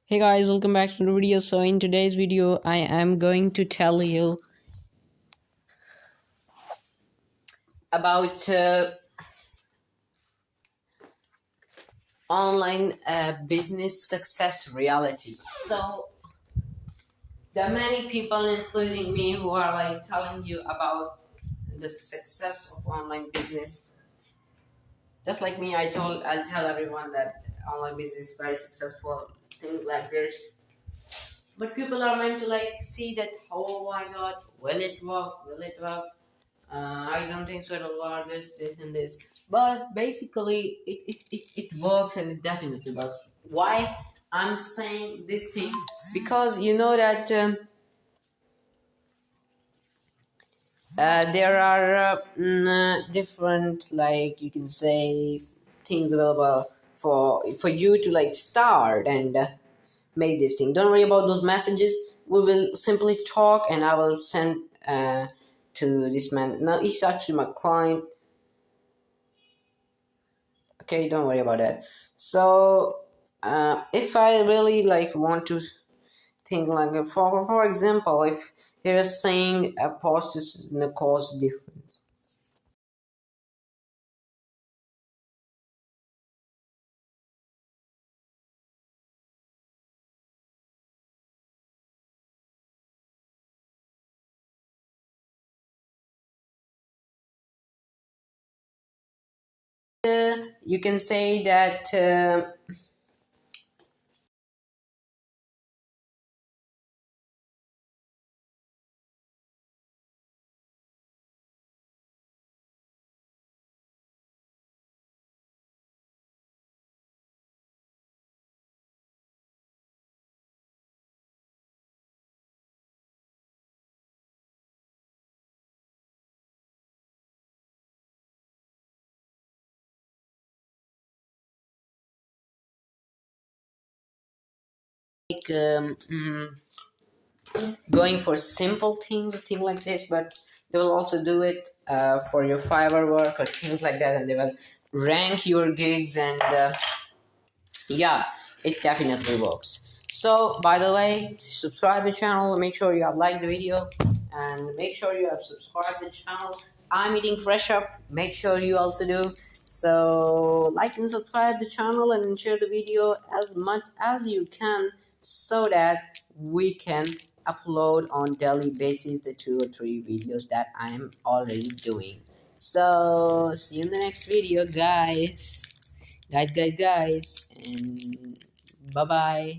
Hey guys, welcome back to the video. So in today's video I am going to tell you about online business success reality. So there are many people including me who are like telling you about the success of online business. Just like me, I'll tell everyone that online business is very successful, things like this. But people are meant to like see that, oh my god, will it work? Will it work? I don't think so it'll work, this and this. But basically it works, and it definitely works. Why I'm saying this thing? Because you know that there are different, like you can say, things available for you to like start and make this thing. Don't worry about those messages. We will simply talk and I will send to this man. Now he's actually my client. Okay, don't worry about that. So if I really like want to think like for example, if you're saying a post is in a cost difference, you can say that like going for simple things, thing like this, but they will also do it for your Fiverr work or things like that, and they will rank your gigs, and yeah, it definitely works. So by the way, subscribe the channel, make sure you have liked the video, and make sure you have subscribed the channel. I'm eating fresh up, make sure you also do. So like and subscribe the channel and share the video as much as you can, so that we can upload on daily basis the 2 or 3 videos that I'm already doing. So see you in the next video, guys, and bye bye.